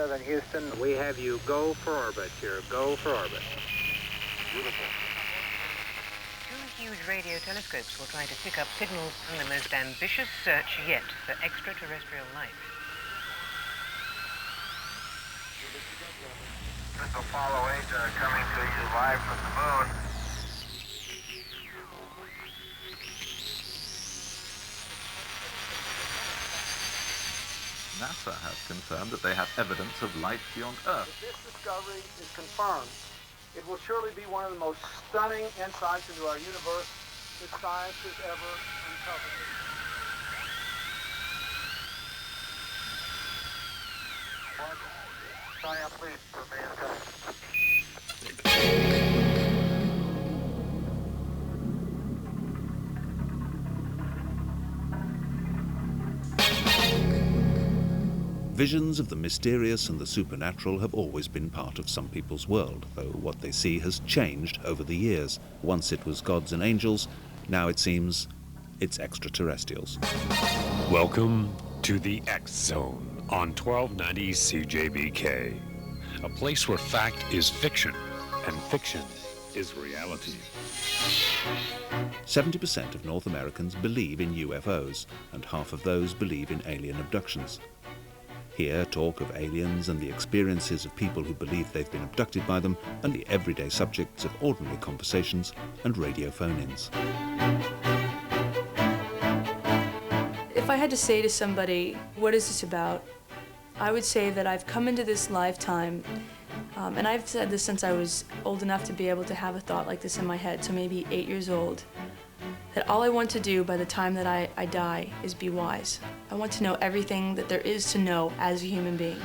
7 Houston, we have you go for orbit here. Go for orbit. Beautiful. Two huge radio telescopes will try to pick up signals from the most ambitious search yet for extraterrestrial life. This is Apollo 8 coming to you live from the moon. NASA has confirmed that they have evidence of life beyond Earth. If this discovery is confirmed, it will surely be one of the most stunning insights into our universe that science has ever uncovered. Please, for mankind. Visions of the mysterious and the supernatural have always been part of some people's world, though what they see has changed over the years. Once it was gods and angels, now it seems it's extraterrestrials. Welcome to the X-Zone on 1290 CJBK, a place where fact is fiction and fiction is reality. 70% of North Americans believe in UFOs, and half of those believe in alien abductions. Here, talk of aliens and the experiences of people who believe they've been abducted by them, and the everyday subjects of ordinary conversations and radio phone-ins. If I had to say to somebody, what is this about? I would say that I've come into this lifetime, and I've said this since I was old enough to be able to have a thought like this in my head, so maybe 8 years old, that all I want to do by the time that I die is be wise. I want to know everything that there is to know as a human being.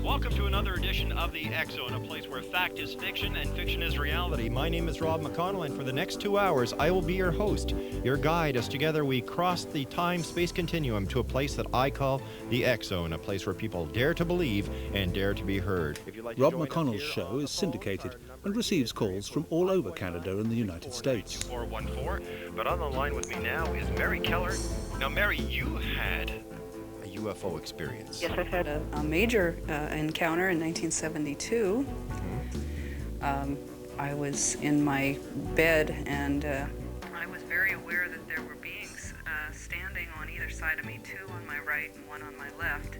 Welcome to another edition of the X-Zone, a place where fact is fiction and fiction is reality. My name is Rob McConnell, and for the next 2 hours, I will be your host, your guide, as together we cross the time-space continuum to a place that I call the X-Zone, a place where people dare to believe and dare to be heard. Rob McConnell's show is syndicated and receives calls from all over Canada and the United States. 414, but on the line with me now is Mary Keller. Now, Mary, you had UFO experience. Yes, I've had a major encounter in 1972. I was in my bed and I was very aware that there were beings standing on either side of me, two on my right and one on my left.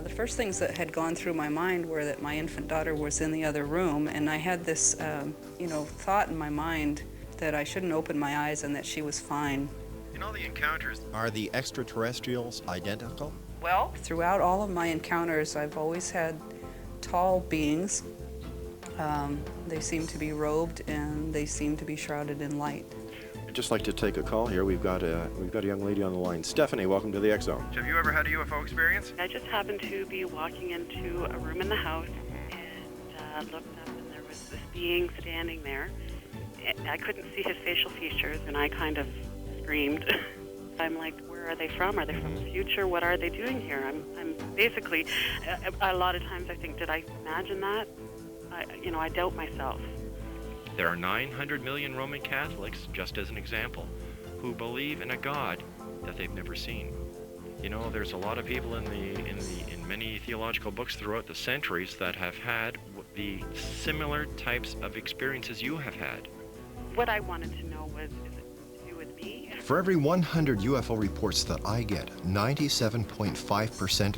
The first things that had gone through my mind were that my infant daughter was in the other room, and I had this thought in my mind that I shouldn't open my eyes and that she was fine. In all the encounters, are the extraterrestrials identical? Well, throughout all of my encounters, I've always had tall beings. They seem to be robed and they seem to be shrouded in light. I'd just like to take a call here. We've got a young lady on the line. Stephanie, welcome to the X-Zone. Have you ever had a UFO experience? I just happened to be walking into a room in the house and looked up, and there was this being standing there. I couldn't see his facial features, and I kind of screamed. I'm like, where are they from? Are they from the future? What are they doing here? I'm basically, a lot of times I think, did I imagine that? I doubt myself. There are 900 million Roman Catholics, just as an example, who believe in a God that they've never seen. You know, there's a lot of people in many theological books throughout the centuries that have had the similar types of experiences you have had. What I wanted to know was, is it to do with me? For every 100 UFO reports that I get, 97.5%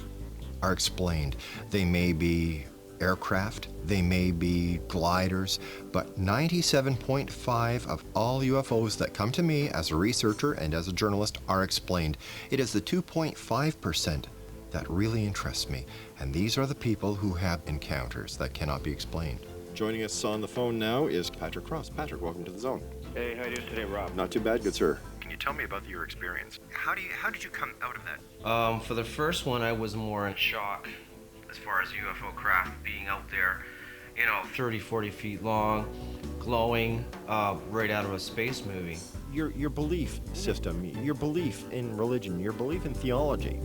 are explained. They may be aircraft, they may be gliders, but 97.5% of all UFOs that come to me as a researcher and as a journalist are explained. It is the 2.5% that really interests me, and these are the people who have encounters that cannot be explained. Joining us on the phone now is Patrick Cross. Patrick, welcome to the Zone. Hey, how are you doing today, Rob? Not too bad, good sir. Can you tell me about your experience? How did you come out of that? For the first one, I was more in shock as far as UFO craft being out there, 30, 40 feet long, glowing, right out of a space movie. Your belief system, your belief in religion, your belief in theology,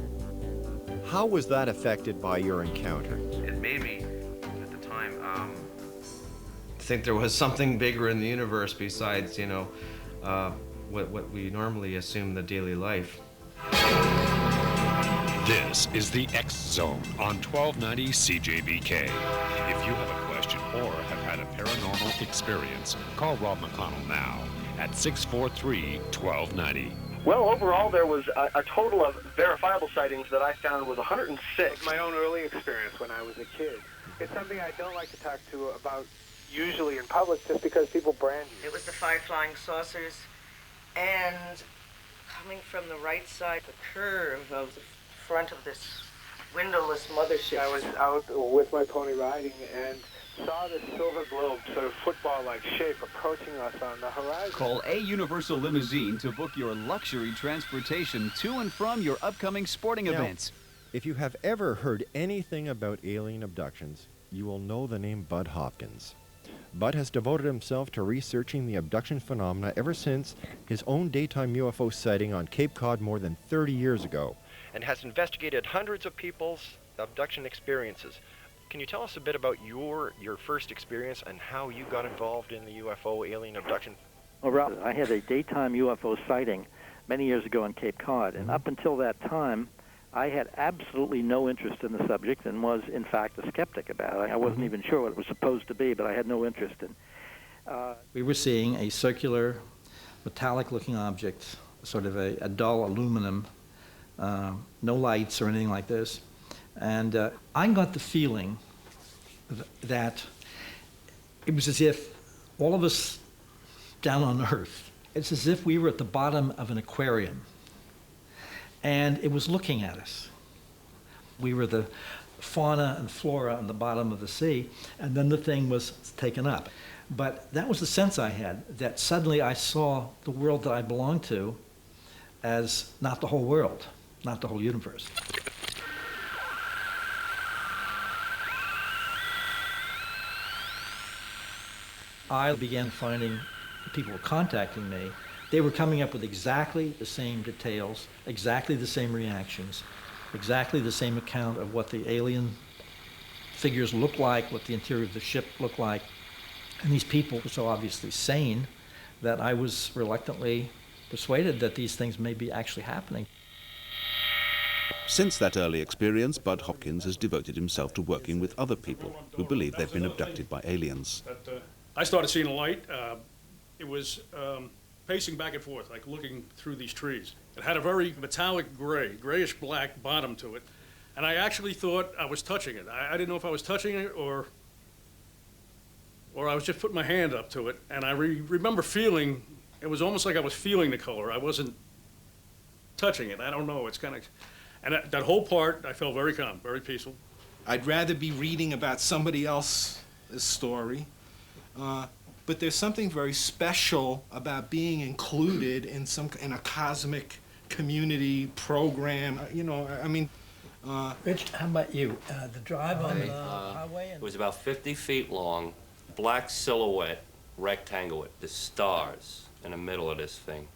how was that affected by your encounter? It made me, at the time, think there was something bigger in the universe besides, you know, what we normally assume the daily life. This is the X Zone on 1290 CJBK. If you have a question or have had a paranormal experience, call Rob McConnell now at 643-1290. Well, overall, there was a total of verifiable sightings that I found was 106. My own early experience when I was a kid. It's something I don't like to talk to about usually in public just because people brand you. It was the 5 flying saucers, and coming from the right side, the curve of the front of this windowless mothership. I was out with my pony riding and saw this silver globe, sort of football-like shape, approaching us on the horizon. Call A Universal Limousine to book your luxury transportation to and from your upcoming sporting events. If you have ever heard anything about alien abductions, you will know the name Bud Hopkins. Bud has devoted himself to researching the abduction phenomena ever since his own daytime UFO sighting on Cape Cod more than 30 years ago, and has investigated hundreds of people's abduction experiences. Can you tell us a bit about your first experience and how you got involved in the UFO alien abduction? Well, Rob, I had a daytime UFO sighting many years ago on Cape Cod, and up until that time, I had absolutely no interest in the subject and was, in fact, a skeptic about it. I wasn't even sure what it was supposed to be, but I had no interest in it. We were seeing a circular, metallic-looking object, sort of a dull aluminum, no lights or anything like this. And I got the feeling that it was as if all of us down on Earth, it's as if we were at the bottom of an aquarium and it was looking at us. We were the fauna and flora on the bottom of the sea, and then the thing was taken up. But that was the sense I had, that suddenly I saw the world that I belonged to as not the whole world, not the whole universe. I began finding people were contacting me. They were coming up with exactly the same details, exactly the same reactions, exactly the same account of what the alien figures looked like, what the interior of the ship looked like. And these people were so obviously sane that I was reluctantly persuaded that these things may be actually happening. Since that early experience, Bud Hopkins has devoted himself to working with other people who believe they've been abducted by aliens. I started seeing a light. It was pacing back and forth, like looking through these trees. It had a very metallic grayish black bottom to it. And I actually thought I was touching it. I didn't know if I was touching it or I was just putting my hand up to it. And I remember feeling, it was almost like I was feeling the color. I wasn't touching it. I don't know. It's kind of, and that whole part, I felt very calm, very peaceful. I'd rather be reading about somebody else's story. But there's something very special about being included in a cosmic community program. You know, I mean. Rich, how about you? The drive on the highway? It was about 50 feet long, black silhouette, rectangle with the stars in the middle of this thing.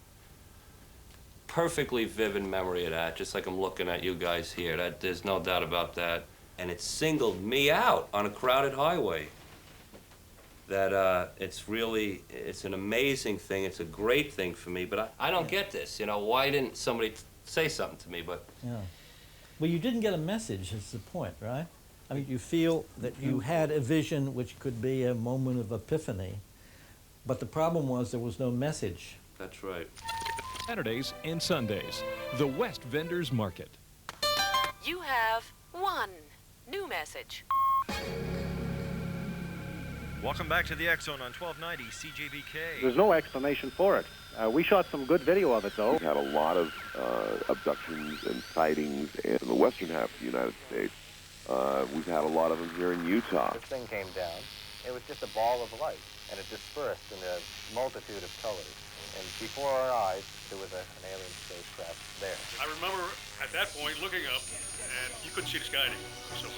Perfectly vivid memory of that, just like I'm looking at you guys here. There's no doubt about that. And it singled me out on a crowded highway. That it's an amazing thing. It's a great thing for me, but I don't get this. You know, why didn't somebody say something to me? But yeah, well, you didn't get a message. Is the point, right? I mean, you feel that you had a vision, which could be a moment of epiphany, but the problem was there was no message. That's right. Saturdays and Sundays, the West Vendors Market. You have one new message. Welcome back to the X Zone on 1290 CJBK. There's no explanation for it. We shot some good video of it, though. We've had a lot of abductions and sightings in the western half of the United States. We've had a lot of them here in Utah. This thing came down. It was just a ball of light, and it dispersed in a multitude of colors. And before our eyes, there was an alien spacecraft there. I remember at that point looking up, and you couldn't see the sky anymore. So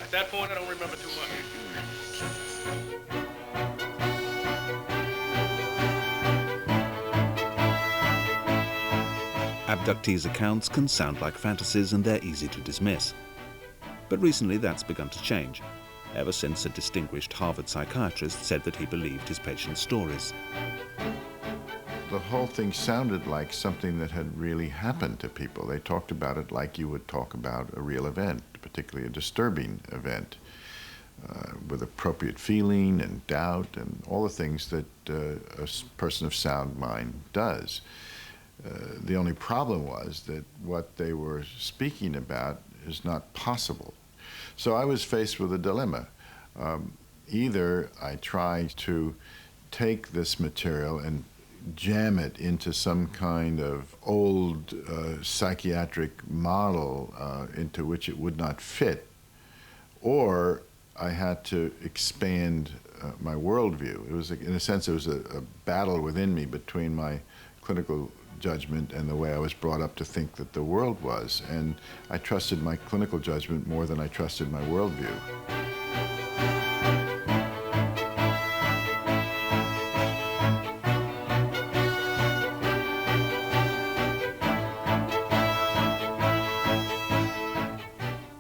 at that point, I don't remember too much. Abductees' accounts can sound like fantasies and they're easy to dismiss. But recently that's begun to change. ever since a distinguished Harvard psychiatrist said that he believed his patients' stories. The whole thing sounded like something that had really happened to people. They talked about it like you would talk about a real event, particularly a disturbing event, with appropriate feeling and doubt and all the things that a person of sound mind does. The only problem was that what they were speaking about is not possible. So I was faced with a dilemma. Either I try to take this material and jam it into some kind of old psychiatric model into which it would not fit, or I had to expand my worldview. It was, in a sense, it was a battle within me between my clinical judgment and the way I was brought up to think that the world was. And I trusted my clinical judgment more than I trusted my worldview.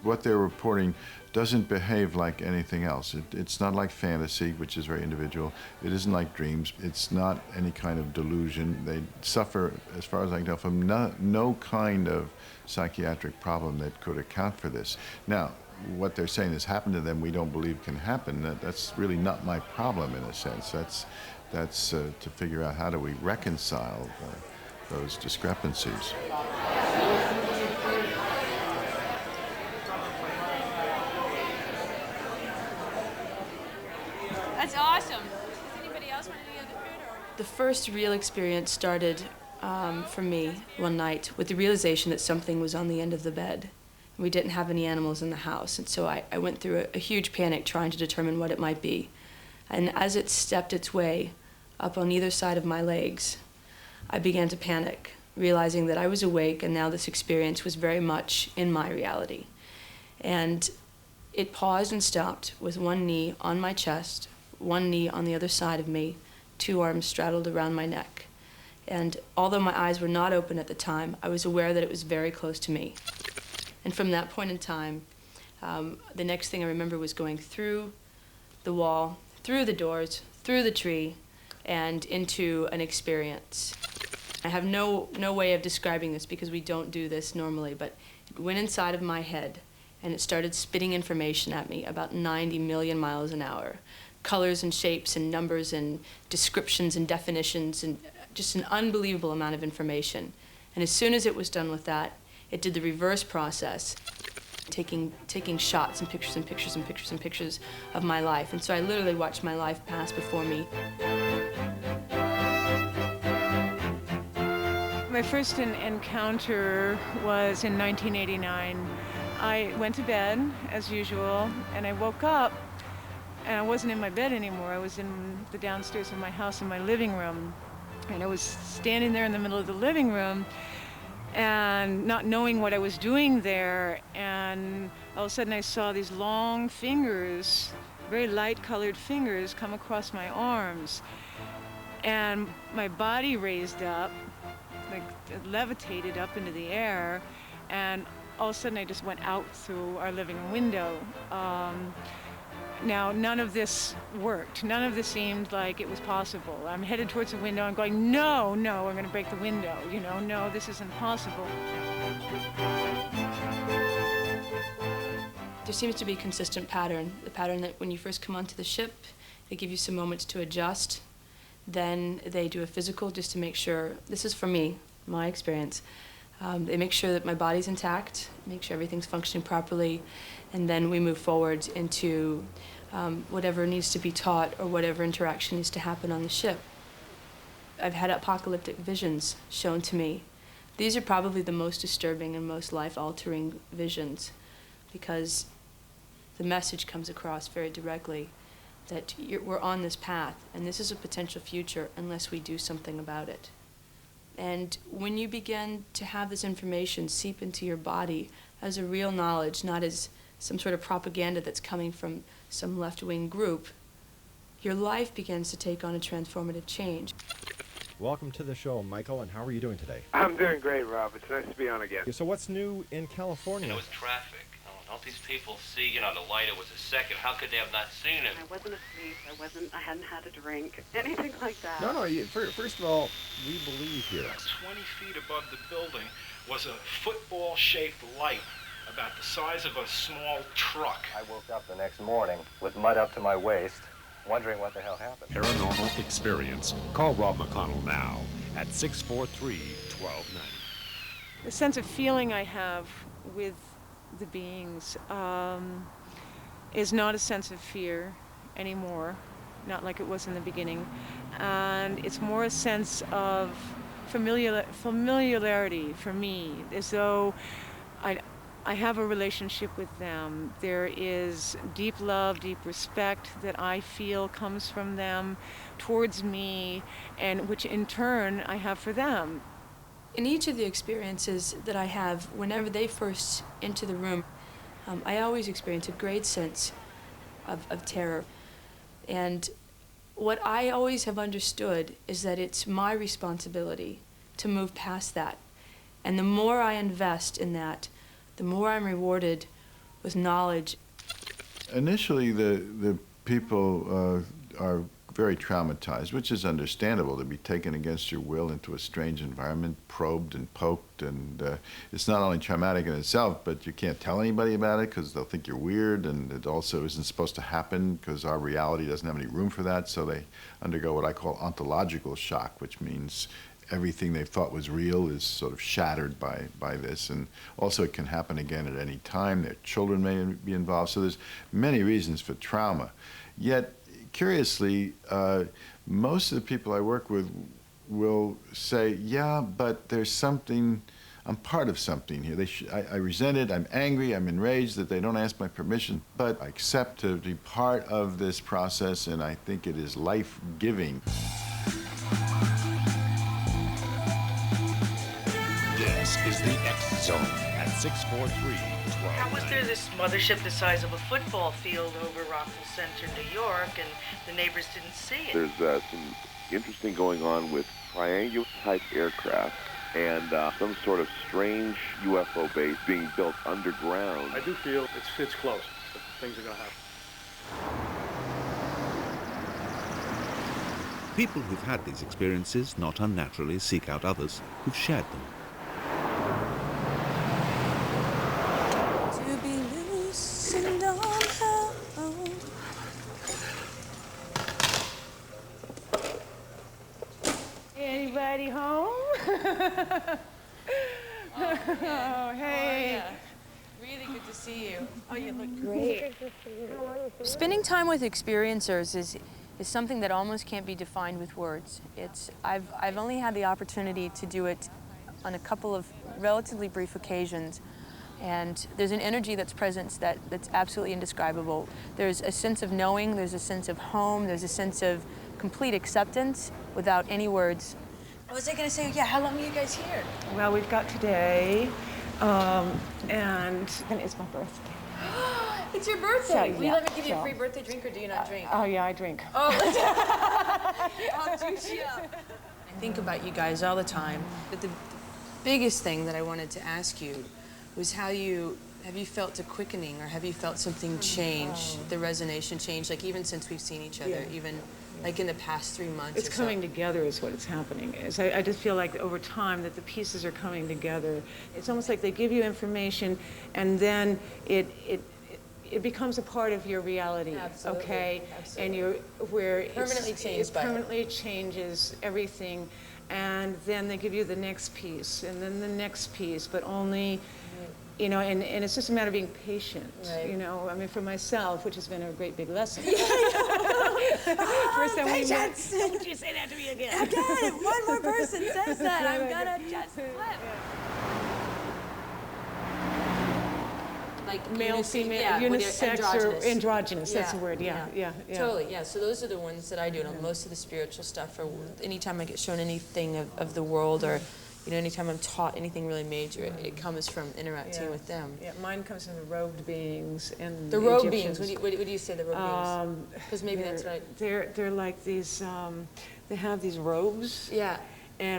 What they're reporting doesn't behave like anything else. It's not like fantasy, which is very individual. It isn't like dreams. It's not any kind of delusion. They suffer, as far as I can tell, from no kind of psychiatric problem that could account for this. Now, what they're saying has happened to them we don't believe can happen. That's really not my problem, in a sense. That's to figure out how do we reconcile those discrepancies. That's awesome. Does anybody else want to do the other food? The first real experience started for me one night with the realization that something was on the end of the bed. We didn't have any animals in the house, and so I went through a huge panic trying to determine what it might be. And as it stepped its way up on either side of my legs, I began to panic, realizing that I was awake and now this experience was very much in my reality. And it paused and stopped with one knee on my chest, one knee on the other side of me, two arms straddled around my neck. And although my eyes were not open at the time, I was aware that it was very close to me. And from that point in time, the next thing I remember was going through the wall, through the doors, through the tree, and into an experience. I have no way of describing this because we don't do this normally, but it went inside of my head and it started spitting information at me about 90 million miles an hour. Colors and shapes and numbers and descriptions and definitions and just an unbelievable amount of information. And as soon as it was done with that, it did the reverse process, taking shots and pictures and pictures and pictures and pictures of my life. And so I literally watched my life pass before me. My first encounter was in 1989. I went to bed, as usual, and I woke up, and I wasn't in my bed anymore. I was in the downstairs of my house in my living room. And I was standing there in the middle of the living room and not knowing what I was doing there. And all of a sudden I saw these long fingers, very light-colored fingers, come across my arms. And my body raised up, like it levitated up into the air. And all of a sudden I just went out through our living room window. Now, none of this worked. None of this seemed like it was possible. I'm headed towards the window. I'm going, no, I'm going to break the window. You know, no, this isn't possible. There seems to be a consistent pattern. The pattern that when you first come onto the ship, they give you some moments to adjust. Then they do a physical just to make sure, this is for me, my experience. They make sure that my body's intact, make sure everything's functioning properly, and then we move forward into whatever needs to be taught or whatever interaction needs to happen on the ship. I've had apocalyptic visions shown to me. These are probably the most disturbing and most life-altering visions because the message comes across very directly that we're on this path and this is a potential future unless we do something about it. And when you begin to have this information seep into your body as a real knowledge, not as some sort of propaganda that's coming from some left-wing group, your life begins to take on a transformative change. Welcome to the show, Michael, and how are you doing today? I'm doing great, Rob. It's nice to be on again. So what's new in California? And it was traffic. Don't if these people see, you know, the light, it was a second, how could they have not seen it? I wasn't asleep. I hadn't had a drink, anything like that. No, first of all, we believe you. 20 feet above the building was a football-shaped light about the size of a small truck. I woke up the next morning with mud up to my waist, wondering what the hell happened. Paranormal Experience. Call Rob McConnell now at 643-1290. The sense of feeling I have with the beings is not a sense of fear anymore, not like it was in the beginning, and it's more a sense of familiarity for me, as though I have a relationship with them. There is deep love, deep respect that I feel comes from them towards me, and which in turn I have for them. In each of the experiences that I have, whenever they first enter the room, I always experience a great sense of terror. And what I always have understood is that it's my responsibility to move past that. And the more I invest in that, the more I'm rewarded with knowledge. Initially, the people are very traumatized, which is understandable, to be taken against your will into a strange environment, probed and poked, and it's not only traumatic in itself, but you can't tell anybody about it because they'll think you're weird, and it also isn't supposed to happen because our reality doesn't have any room for that, so they undergo what I call ontological shock, which means everything they thought was real is sort of shattered by this, and also it can happen again at any time. Their children may be involved, so there's many reasons for trauma. Yet, curiously, most of the people I work with will say, yeah, but there's something, I'm part of something here. I resent it, I'm angry, I'm enraged that they don't ask my permission, but I accept to be part of this process, and I think it is life-giving. This is the X Zone at 643-1290. How was there this mothership the size of a football field over Rockville Center, New York, and the neighbors didn't see it? There's some interesting going on with triangular-type aircraft and some sort of strange UFO base being built underground. I do feel it's close, but things are going to happen. People who've had these experiences not unnaturally seek out others who've shared them. Anybody home? Oh, hey. Really good to see you. Oh, you look great. Spending time with experiencers is something that almost can't be defined with words. I've only had the opportunity to do it on a couple of relatively brief occasions, and there's an energy that's present that's absolutely indescribable. There's a sense of knowing, there's a sense of home, there's a sense of complete acceptance without any words. I was going to say, yeah, how long are you guys here? Well, we've got today, and it's my birthday. It's your birthday. So, Will you let me give you a free birthday drink, or do you not drink? Oh, yeah, I drink. Oh, I'll juice you up. I think about you guys all the time, but the biggest thing that I wanted to ask you was have you felt a quickening, or have you felt something change, the resonation change, like even since we've seen each other, even like in the past 3 months It's coming together is what it's happening. I just feel like over time that the pieces are coming together. It's almost like they give you information, and then it becomes a part of your reality. Absolutely. Okay? Absolutely. And Permanently changed by it. It permanently changes everything, and then they give you the next piece, and then the next piece, but only, you know, and it's just a matter of being patient, you know. I mean, for myself, which has been a great big lesson. First time we met. Don't you say that to me again. Again, if one more person says that, I'm gonna just flip. Like male, female, unisex, or androgynous. That's the word. Yeah. Totally. Yeah. So those are the ones that I do. And most of the spiritual stuff, or anytime I get shown anything of the world, or anytime I'm taught anything really major, it comes from interacting with them. Yeah, mine comes from the robed beings and the robed beings. What do you say the robed beings? Because maybe that's right. They're like these. They have these robes. Yeah.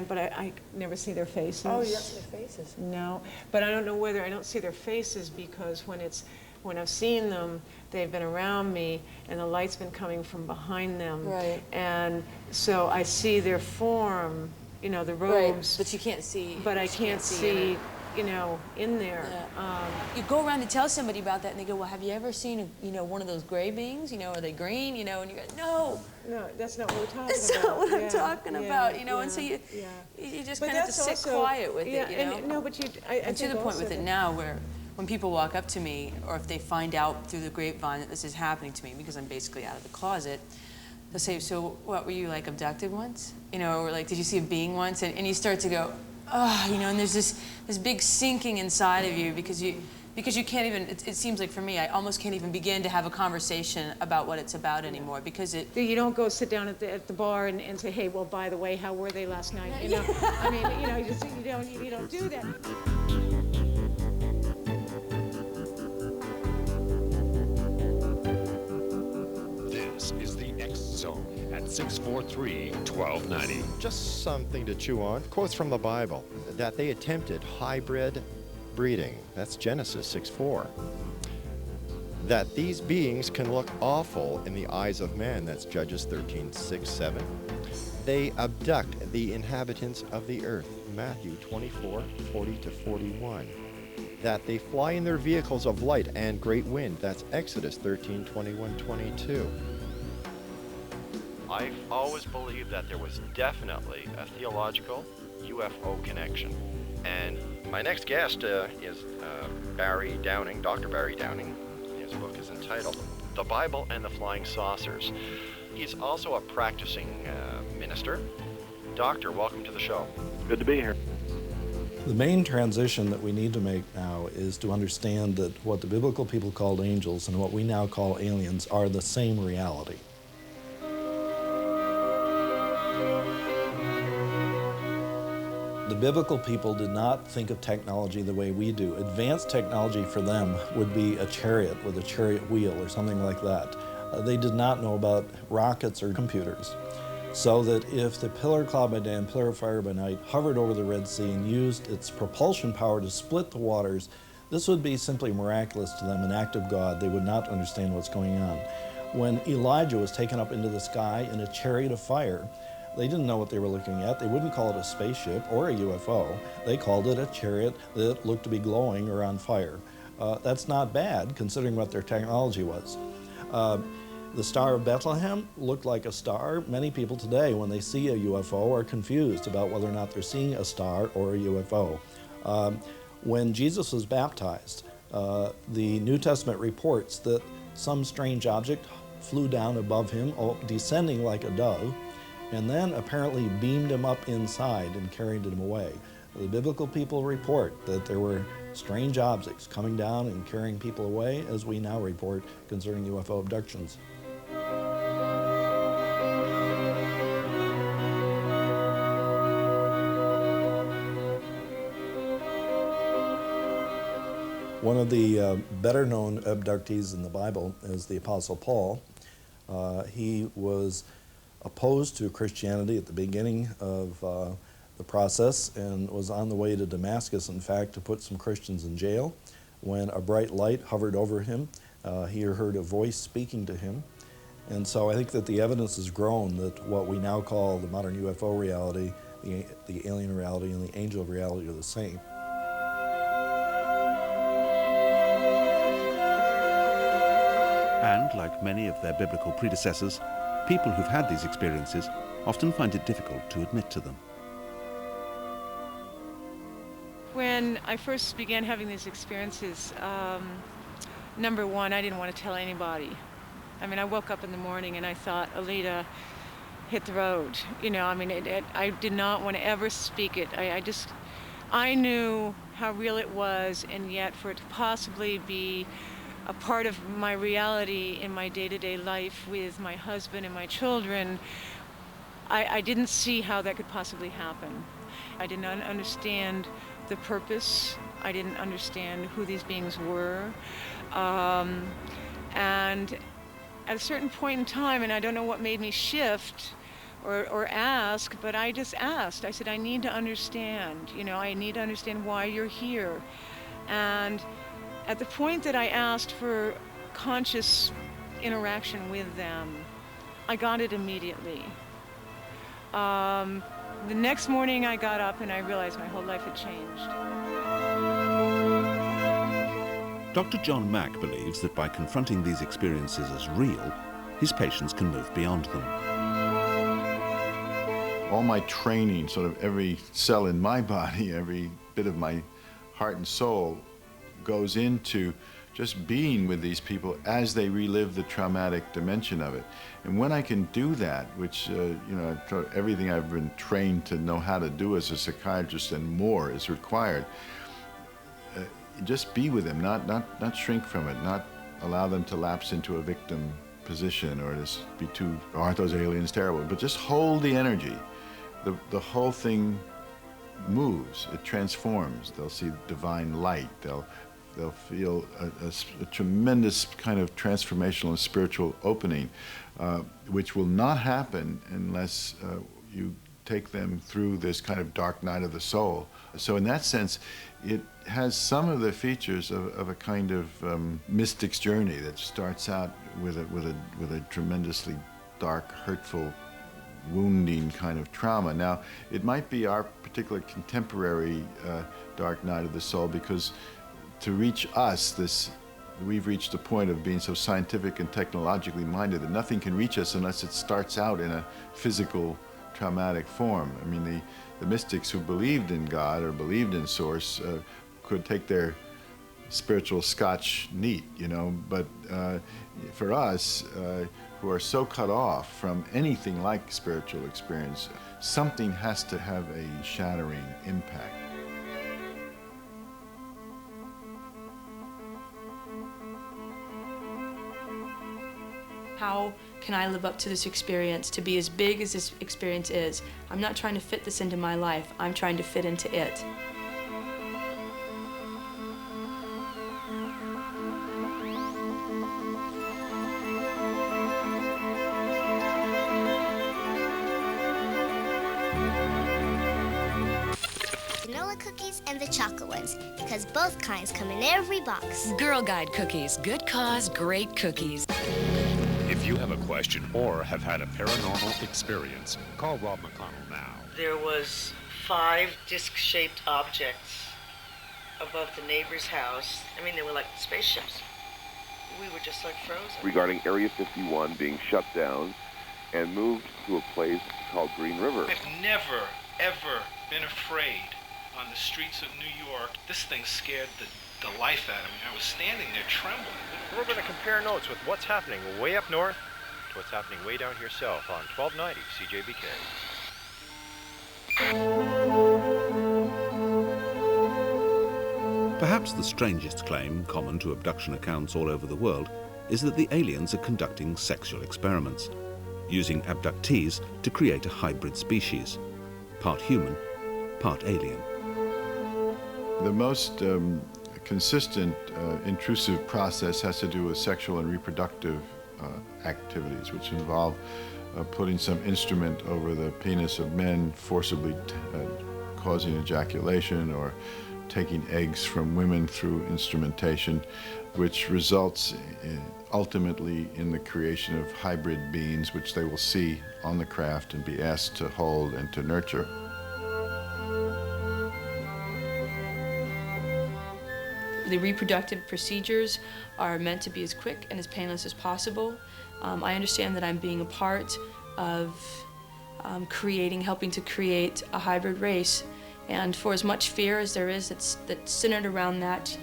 But I never see their faces. Oh, you don't see their faces? No, but I don't know whether I don't see their faces because when it's When I've seen them, they've been around me, and the light's been coming from behind them. Right. And so I see their form, you know, the robes. Right, but you can't see. But I can't see, you know, in there. Yeah. You go around to tell somebody about that, and they go, "Well, have you ever seen, you know, one of those gray beings? You know, are they green? You know?" And you go, "No, no, that's not what we're talking that's about. not what I'm Yeah, talking about." You know, yeah, and so you yeah. just But kind of have to that's sit also- quiet with yeah, it. You know. and, no, but you. I And to think the point also with it that- now, where when people walk up to me, or if they find out through the grapevine that this is happening to me, because I'm basically out of the closet, they'll say, "So, what, were you like abducted once? You know, or like, did you see a being once?" And you start to go, "Oh," you know, and there's this big sinking inside of you because you can't even. It seems like for me, I almost can't even begin to have a conversation about what it's about anymore because it. You don't go sit down at the bar and say, "Hey, well, by the way, how were they last night?" You know, I mean, you know, you don't do that. This is the X Zone at 643-1290. Just something to chew on. Quotes from the Bible that they attempted hybrid breeding. That's Genesis 6:4. That these beings can look awful in the eyes of man. That's Judges 13:6-7. They abduct the inhabitants of the earth. Matthew 24:40-41. That they fly in their vehicles of light and great wind. That's Exodus 13:21-22. I've always believed that there was definitely a theological UFO connection. And my next guest is Barry Downing, Dr. Barry Downing. His book is entitled The Bible and the Flying Saucers. He's also a practicing minister. Doctor, welcome to the show. Good to be here. The main transition that we need to make now is to understand that what the biblical people called angels and what we now call aliens are the same reality. The biblical people did not think of technology the way we do. Advanced technology for them would be a chariot with a chariot wheel or something like that. They did not know about rockets or computers. So that if the pillar cloud by day and pillar of fire by night hovered over the Red Sea and used its propulsion power to split the waters, this would be simply miraculous to them, an act of God. They would not understand what's going on. When Elijah was taken up into the sky in a chariot of fire, they didn't know what they were looking at. They wouldn't call it a spaceship or a UFO. They called it a chariot that looked to be glowing or on fire. That's not bad, considering what their technology was. The Star of Bethlehem looked like a star. Many people today, when they see a UFO, are confused about whether or not they're seeing a star or a UFO. When Jesus was baptized, the New Testament reports that some strange object flew down above him, descending like a dove, and then apparently beamed him up inside and carried him away. The biblical people report that there were strange objects coming down and carrying people away, as we now report concerning UFO abductions. One of the better known abductees in the Bible is the Apostle Paul. He was opposed to Christianity at the beginning of the process and was on the way to Damascus, in fact, to put some Christians in jail. When a bright light hovered over him, he heard a voice speaking to him. And so I think that the evidence has grown that what we now call the modern UFO reality, the alien reality, and the angel reality are the same. And like many of their biblical predecessors, people who've had these experiences often find it difficult to admit to them. When I first began having these experiences, number one, I didn't want to tell anybody. I mean, I woke up in the morning and I thought, Alita, hit the road. You know, I mean, I did not want to ever speak it. I knew how real it was, and yet for it to possibly be a part of my reality in my day-to-day life with my husband and my children, I didn't see how that could possibly happen. I did not understand the purpose. I didn't understand who these beings were. And at a certain point in time, and I don't know what made me shift or ask, but I just asked. I said, I need to understand. You know, I need to understand why you're here. And At the point that I asked for conscious interaction with them, I got it immediately. The next morning I got up and I realized my whole life had changed. Dr. John Mack believes that by confronting these experiences as real, his patients can move beyond them. All my training, sort of every cell in my body, every bit of my heart and soul goes into just being with these people as they relive the traumatic dimension of it. And when I can do that, which, you know, everything I've been trained to know how to do as a psychiatrist and more is required, just be with them, not shrink from it, not allow them to lapse into a victim position or just be too, oh, aren't those aliens terrible, but just hold the energy. The whole thing moves, it transforms. They'll see divine light, they'll feel a tremendous kind of transformational and spiritual opening, which will not happen unless you take them through this kind of dark night of the soul. So in that sense, it has some of the features of a kind of mystic's journey that starts out with a tremendously dark, hurtful, wounding kind of trauma. Now, it might be our particular contemporary dark night of the soul, because to reach us, we've reached the point of being so scientific and technologically minded that nothing can reach us unless it starts out in a physical, traumatic form. I mean, the mystics who believed in God or believed in Source could take their spiritual scotch neat, you know, but for us, who are so cut off from anything like spiritual experience, something has to have a shattering impact. How can I live up to this experience, to be as big as this experience is? I'm not trying to fit this into my life, I'm trying to fit into it. Vanilla cookies and the chocolate ones, because both kinds come in every box. Girl Guide cookies. Good cause, great cookies. If you have a question or have had a paranormal experience, call Rob McConnell now. There was 5 disc-shaped objects above the neighbor's house. I mean, they were like spaceships. We were just like frozen. Regarding Area 51 being shut down and moved to a place called Green River. I've never, ever been afraid on the streets of New York. This thing scared the life out of me. I was standing there trembling. We're going to compare notes with what's happening way up north to what's happening way down here south on 1290 CJBK. Perhaps the strangest claim common to abduction accounts all over the world is that the aliens are conducting sexual experiments, using abductees to create a hybrid species, part human, part alien. The most consistent intrusive process has to do with sexual and reproductive activities, which involve putting some instrument over the penis of men, forcibly causing ejaculation, or taking eggs from women through instrumentation, which results ultimately in the creation of hybrid beings, which they will see on the craft and be asked to hold and to nurture. The reproductive procedures are meant to be as quick and as painless as possible. I understand that I'm being a part of helping to create a hybrid race. And for as much fear as there is that's centered around that,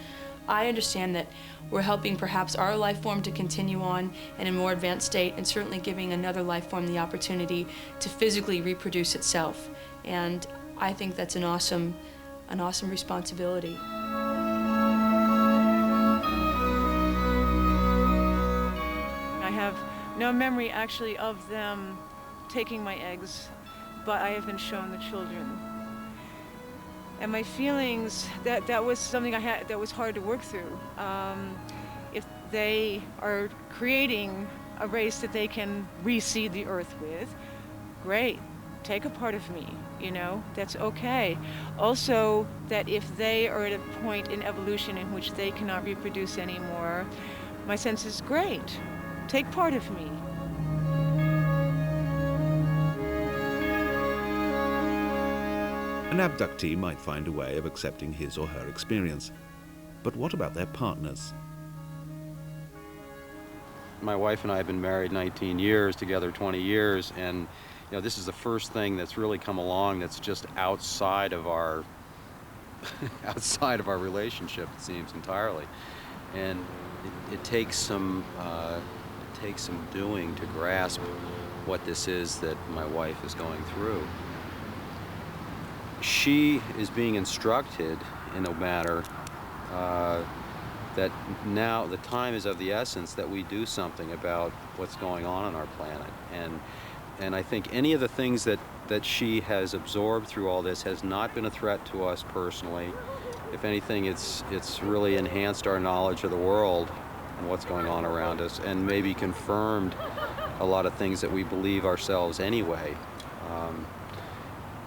I understand that we're helping perhaps our life form to continue on in a more advanced state, and certainly giving another life form the opportunity to physically reproduce itself. And I think that's an awesome responsibility. I have no memory actually of them taking my eggs, but I have been shown the children. And my feelings, that was something I had that was hard to work through. If they are creating a race that they can reseed the earth with, great. take a part of me, you know, that's okay. Also, that if they are at a point in evolution in which they cannot reproduce anymore, my sense is great, take part of me. An abductee might find a way of accepting his or her experience. But what about their partners? My wife and I have been married 19 years, together 20 years, and you know, this is the first thing that's really come along that's just outside of our outside of our relationship, it seems, entirely. And it takes some doing to grasp what this is that my wife is going through. She is being instructed in a matter that now the time is of the essence that we do something about what's going on our planet. And I think any of the things that she has absorbed through all this has not been a threat to us personally. If anything, it's really enhanced our knowledge of the world and what's going on around us, and maybe confirmed a lot of things that we believe ourselves anyway.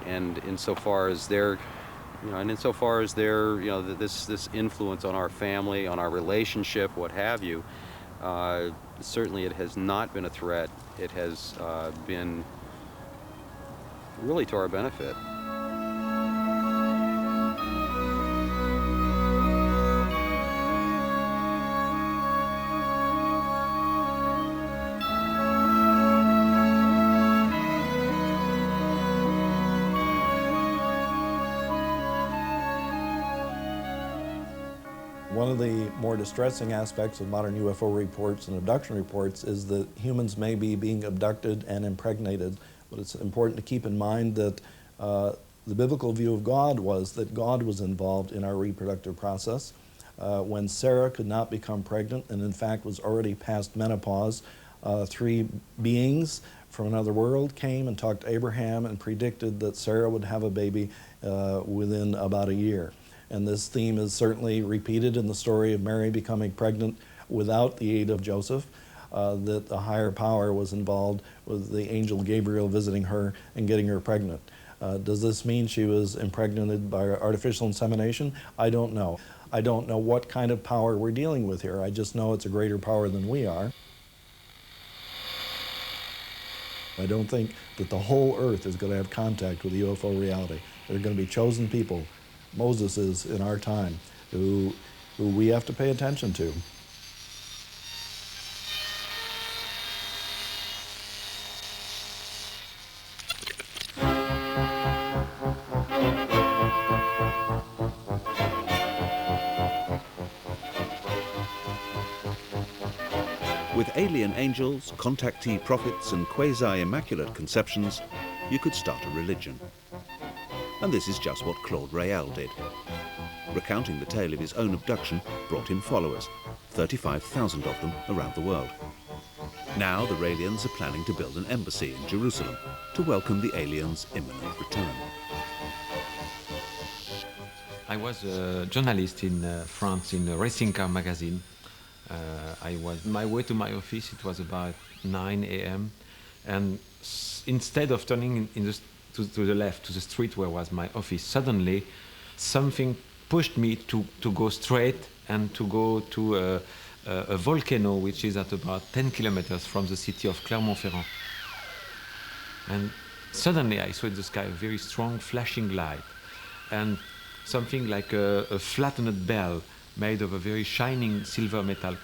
And insofar as their, this influence on our family, on our relationship, what have you, certainly it has not been a threat. It has been really to our benefit. One of the more distressing aspects of modern UFO reports and abduction reports is that humans may be being abducted and impregnated. But it's important to keep in mind that the biblical view of God was that God was involved in our reproductive process. When Sarah could not become pregnant and in fact was already past menopause, three beings from another world came and talked to Abraham and predicted that Sarah would have a baby within about a year. And this theme is certainly repeated in the story of Mary becoming pregnant without the aid of Joseph, that the higher power was involved with the angel Gabriel visiting her and getting her pregnant. Does this mean she was impregnated by artificial insemination? I don't know. I don't know what kind of power we're dealing with here. I just know it's a greater power than we are. I don't think that the whole earth is going to have contact with UFO reality. There are going to be chosen people, Moseses in our time, who we have to pay attention to. With alien angels, contactee prophets and quasi-immaculate conceptions, you could start a religion. And this is just what Claude Rael did. Recounting the tale of his own abduction brought him followers, 35,000 of them around the world. Now the Raelians are planning to build an embassy in Jerusalem to welcome the aliens' imminent return. I was a journalist in France in a racing car magazine. I was on my way to my office. It was about 9 a.m. and instead of turning to the left, to the street where was my office, suddenly something pushed me to go straight and to go to a volcano which is at about 10 kilometers from the city of Clermont-Ferrand. And suddenly I saw in the sky a very strong flashing light and something like a flattened bell made of a very shining silver metal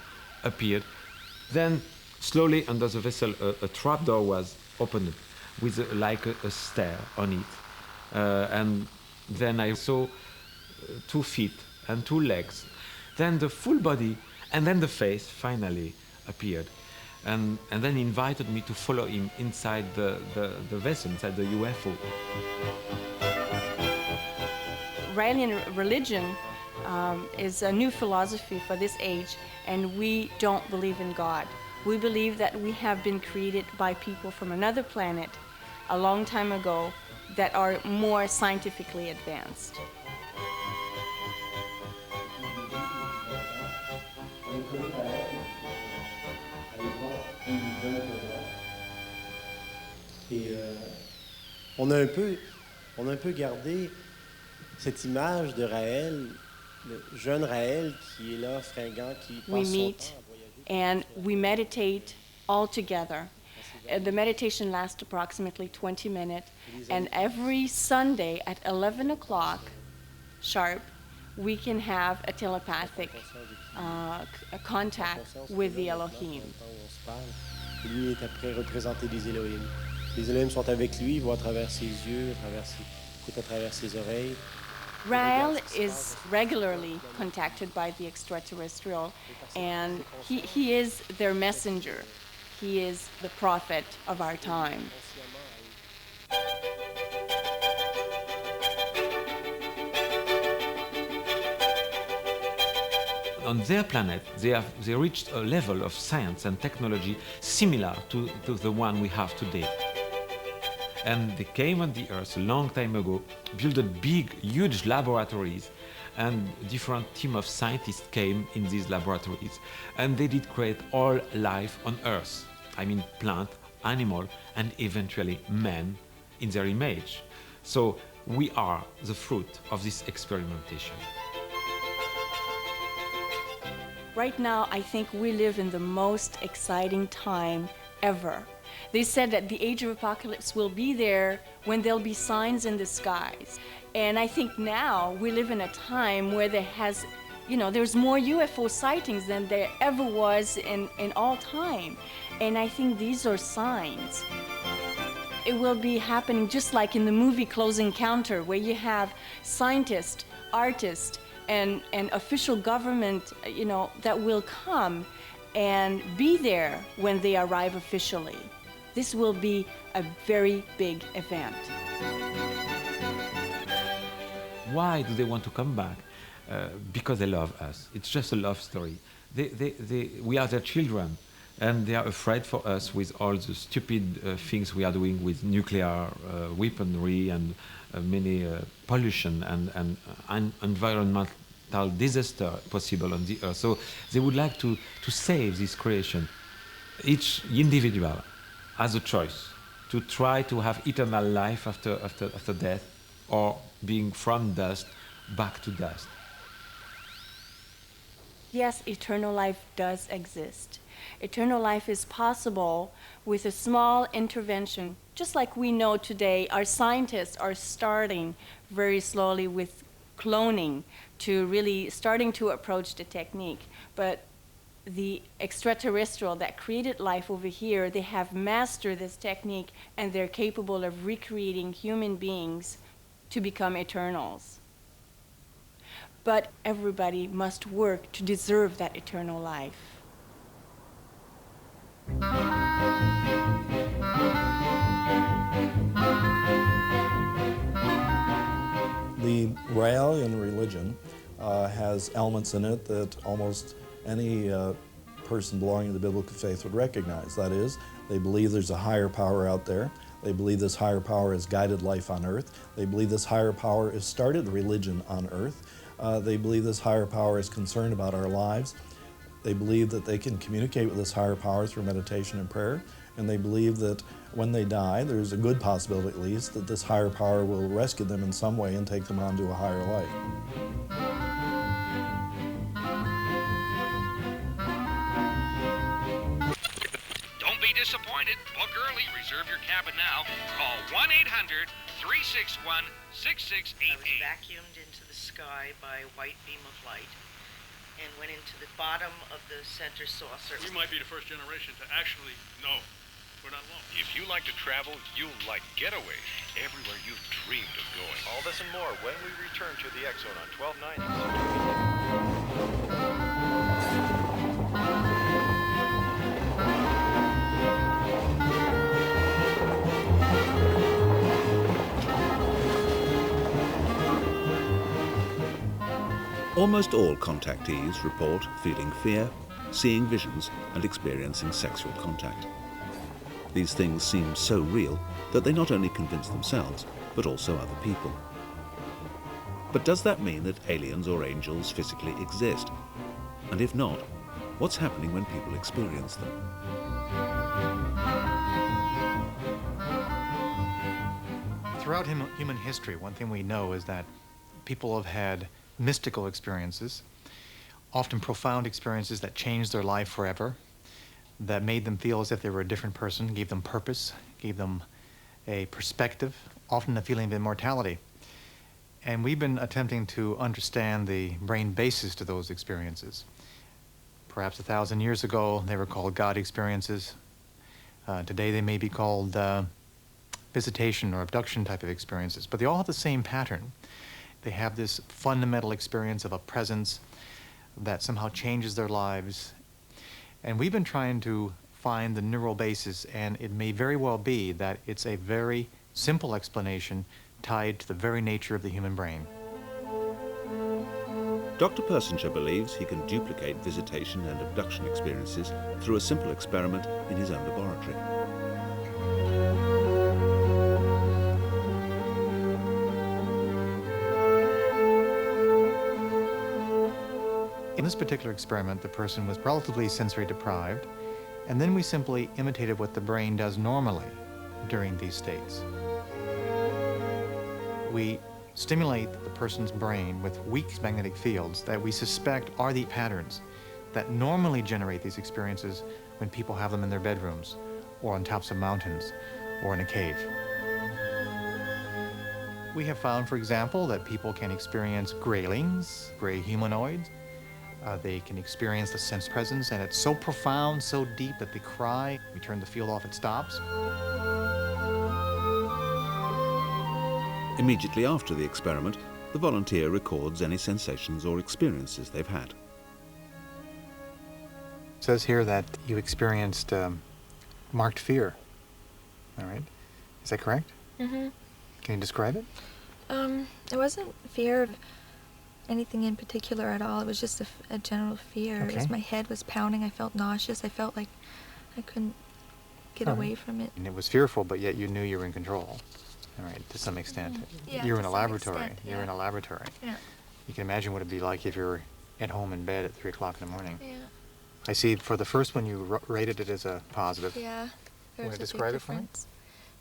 appeared. Then slowly under the vessel a trapdoor was opened with like a stair on it. And then I saw 2 feet and 2 legs, then the full body, and then the face finally appeared. And then he invited me to follow him inside the vessel, inside the UFO. Raelian religion is a new philosophy for this age, and we don't believe in God. We believe that we have been created by people from another planet a long time ago that are more scientifically advanced. On a un peu gardé cette image de Raël, le jeune Raël qui est là, fringant, qui We passe son meet temps à voyager. and we meditate all together. The meditation lasts approximately 20 minutes, and every Sunday at 11 o'clock sharp, we can have a telepathic a contact with the Elohim. Et lui est après représenté des Elohim. Les Elohim sont avec lui, il voit à travers ses yeux, écoute à travers ses oreilles. Rael is regularly contacted by the extraterrestrial, and he is their messenger. He is the prophet of our time. On their planet, they reached a level of science and technology similar to the one we have today. And they came on the Earth a long time ago, built a big, huge laboratories, and different team of scientists came in these laboratories, and they did create all life on Earth. I mean plant, animal, and eventually man in their image. So we are the fruit of this experimentation. Right now, I think we live in the most exciting time ever. They said that the age of apocalypse will be there when there'll be signs in the skies. And I think now we live in a time where there's more UFO sightings than there ever was in all time. And I think these are signs. It will be happening just like in the movie Close Encounter, where you have scientists, artists, and official government, that will come and be there when they arrive officially. This will be a very big event. Why do they want to come back? Because they love us. It's just a love story. We are their children, and they are afraid for us with all the stupid things we are doing with nuclear weaponry and many pollution and environmental disaster possible on the Earth. So they would like to save this creation. Each individual has a choice to try to have eternal life after death, or being from dust back to dust. Yes, eternal life does exist. Eternal life is possible with a small intervention. Just like we know today, our scientists are starting very slowly with cloning to really starting to approach the technique. But the extraterrestrial that created life over here, they have mastered this technique, and they're capable of recreating human beings to become eternals. But everybody must work to deserve that eternal life. The Raelian religion has elements in it that almost any person belonging to the biblical faith would recognize. That is, they believe there's a higher power out there. They believe this higher power has guided life on earth. They believe this higher power has started religion on earth. They believe this higher power is concerned about our lives. They believe that they can communicate with this higher power through meditation and prayer. And they believe that when they die, there's a good possibility at least that this higher power will rescue them in some way and take them on to a higher life. Don't be disappointed. Book early. Reserve your cabin now. Call 1-800-361-6688. I was vacuumed into the sky by a white beam of light and went into the bottom of the center saucer. We might be the first generation to actually know we're not alone. If you like to travel, you'll like getaways everywhere you've dreamed of going. All this and more when we return to the X Zone on 1290. Almost all contactees report feeling fear, seeing visions, and experiencing sexual contact. These things seem so real that they not only convince themselves, but also other people. But does that mean that aliens or angels physically exist? And if not, what's happening when people experience them? Throughout human history, one thing we know is that people have had mystical experiences, often profound experiences that changed their life forever, that made them feel as if they were a different person, gave them purpose, gave them a perspective, often a feeling of immortality. And we've been attempting to understand the brain basis to those experiences. Perhaps 1,000 years ago, they were called God experiences. Today, they may be called visitation or abduction type of experiences, but they all have the same pattern. They have this fundamental experience of a presence that somehow changes their lives. And we've been trying to find the neural basis, and it may very well be that it's a very simple explanation tied to the very nature of the human brain. Dr. Persinger believes he can duplicate visitation and abduction experiences through a simple experiment in his own laboratory. In this particular experiment, the person was relatively sensory deprived, and then we simply imitated what the brain does normally during these states. We stimulate the person's brain with weak magnetic fields that we suspect are the patterns that normally generate these experiences when people have them in their bedrooms, or on tops of mountains, or in a cave. We have found, for example, that people can experience graylings, gray humanoids. They can experience the sense presence, and it's so profound, so deep that they cry. We turn the field off, it stops. Immediately after the experiment, the volunteer records any sensations or experiences they've had. It says here that you experienced marked fear. All right. Is that correct? Mm-hmm. Can you describe it? It wasn't fear of anything in particular at all. It was just a general fear. Okay. It was, my head was pounding. I felt nauseous. I felt like I couldn't get away from it. And it was fearful, but yet you knew you were in control. All right, to some extent. Yeah, You're in to a some laboratory. extent, You're yeah. in a laboratory. Yeah. You can imagine what it'd be like if you were at home in bed at 3 o'clock in the morning. Yeah. I see for the first one you rated it as a positive. Yeah. There Want was to a big describe it for me? difference.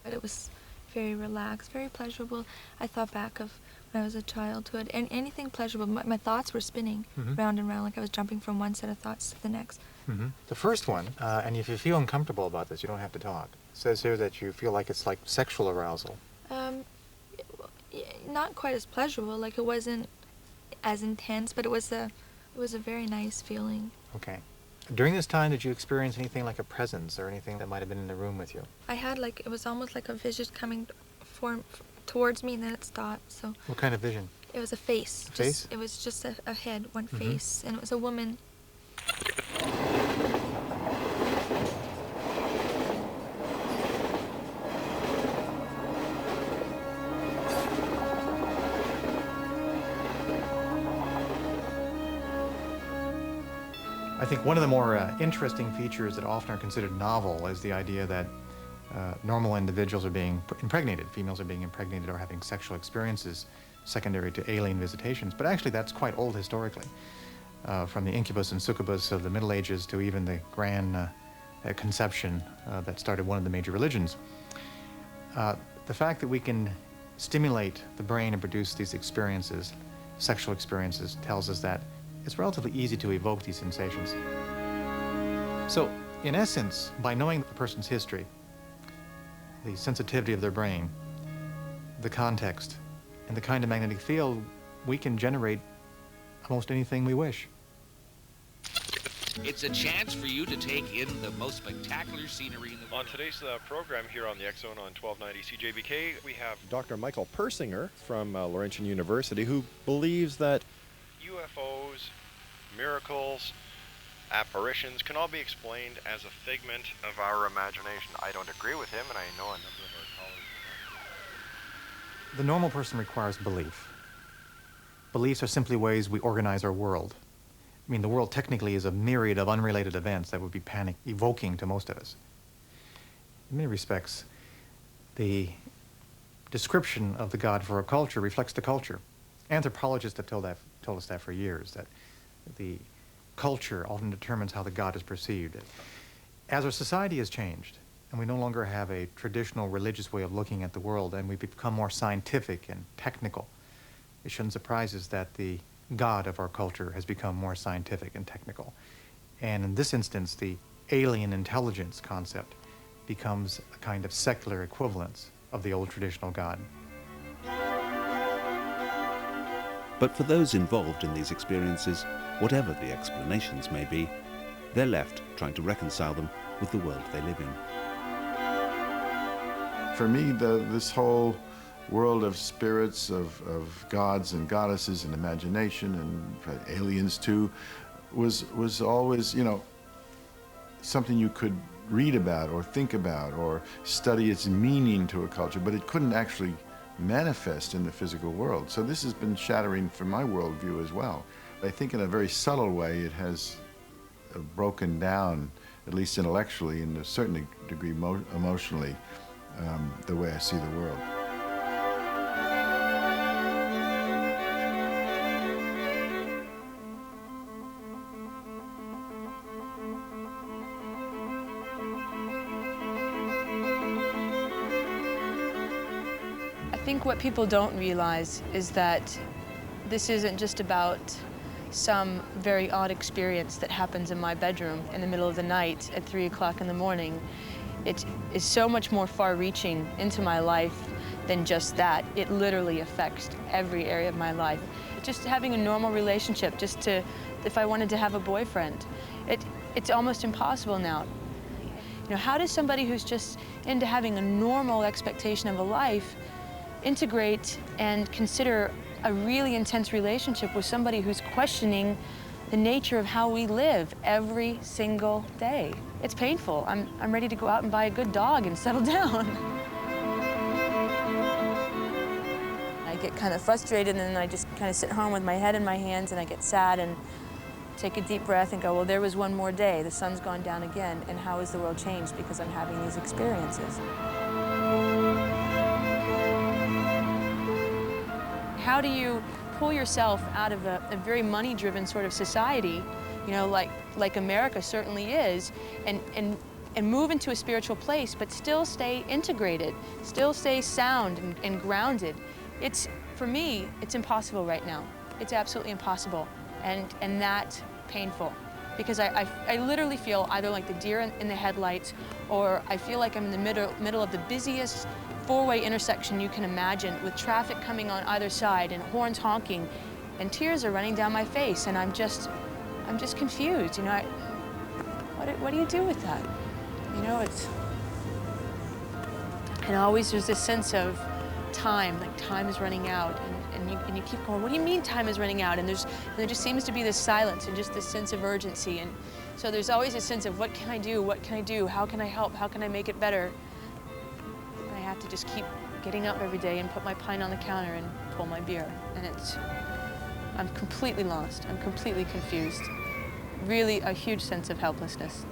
But it was very relaxed, very pleasurable. I thought back of when I was a childhood, and anything pleasurable. My thoughts were spinning round and round, like I was jumping from one set of thoughts to the next. The first one, and if you feel uncomfortable about this, you don't have to talk. It says here that you feel like it's like sexual arousal. Not quite as pleasurable, like it wasn't as intense, but it was a very nice feeling. Okay. During this time, did you experience anything like a presence or anything that might have been in the room with you? I had it was almost like a vision coming towards me, and then it stopped. So. What kind of vision? It was a face. A face? It was just a head, one face, and it was a woman. I think one of the more interesting features that often are considered novel is the idea that normal individuals are being impregnated, females are being impregnated or having sexual experiences secondary to alien visitations. But actually that's quite old historically, from the incubus and succubus of the Middle Ages to even the grand conception that started one of the major religions. The fact that we can stimulate the brain and produce these experiences, sexual experiences, tells us that it's relatively easy to evoke these sensations. So, in essence, by knowing the person's history, the sensitivity of their brain, the context, and the kind of magnetic field, we can generate almost anything we wish. It's a chance for you to take in the most spectacular scenery in the world. On today's program here on the X-Zone on 1290 CJBK, we have Dr. Michael Persinger from Laurentian University, who believes that UFOs, miracles, apparitions can all be explained as a figment of our imagination. I don't agree with him, and I know a number of our colleagues. The normal person requires belief. Beliefs are simply ways we organize our world. I mean, the world technically is a myriad of unrelated events that would be panic-evoking to most of us. In many respects, the description of the God for a culture reflects the culture. Anthropologists have told us that for years, that the culture often determines how the God is perceived. As our society has changed, and we no longer have a traditional religious way of looking at the world, and we've become more scientific and technical. It shouldn't surprise us that the God of our culture has become more scientific and technical. And in this instance, the alien intelligence concept becomes a kind of secular equivalence of the old traditional God. But for those involved in these experiences, whatever the explanations may be, they're left trying to reconcile them with the world they live in. For me, this whole world of spirits, of gods and goddesses and imagination and aliens too, was always, you know, something you could read about or think about or study its meaning to a culture, but it couldn't actually manifest in the physical world. So this has been shattering for my worldview as well. I think in a very subtle way it has broken down, at least intellectually and to a certain degree emotionally, the way I see the world. I think what people don't realize is that this isn't just about some very odd experience that happens in my bedroom in the middle of the night at 3 o'clock in the morning. It is so much more far-reaching into my life than just that. It literally affects every area of my life. Just having a normal relationship, if I wanted to have a boyfriend, it's almost impossible now. You know, how does somebody who's just into having a normal expectation of a life integrate and consider a really intense relationship with somebody who's questioning the nature of how we live every single day? It's painful. I'm ready to go out and buy a good dog and settle down. I get kind of frustrated, and then I just kind of sit home with my head in my hands, and I get sad and take a deep breath and go, well, there was one more day. The sun's gone down again, and how has the world changed because I'm having these experiences? How do you pull yourself out of a very money-driven sort of society, you know, like America certainly is, and move into a spiritual place, but still stay integrated, still stay sound and grounded? For me, it's impossible right now. It's absolutely impossible, and that painful, because I literally feel either like the deer in the headlights, or I feel like I'm in the middle of the busiest four-way intersection you can imagine, with traffic coming on either side and horns honking, and tears are running down my face, and I'm just confused. You know, what do you do with that? You know, and always there's this sense of time, like time is running out, and you keep going, what do you mean time is running out? And there just seems to be this silence and just this sense of urgency, and so there's always a sense of what can I do, what can I do, how can I help, how can I make it better? I have to just keep getting up every day and put my pint on the counter and pull my beer. And I'm completely lost. I'm completely confused. Really a huge sense of helplessness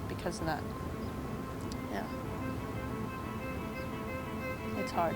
because of that. Yeah. It's hard.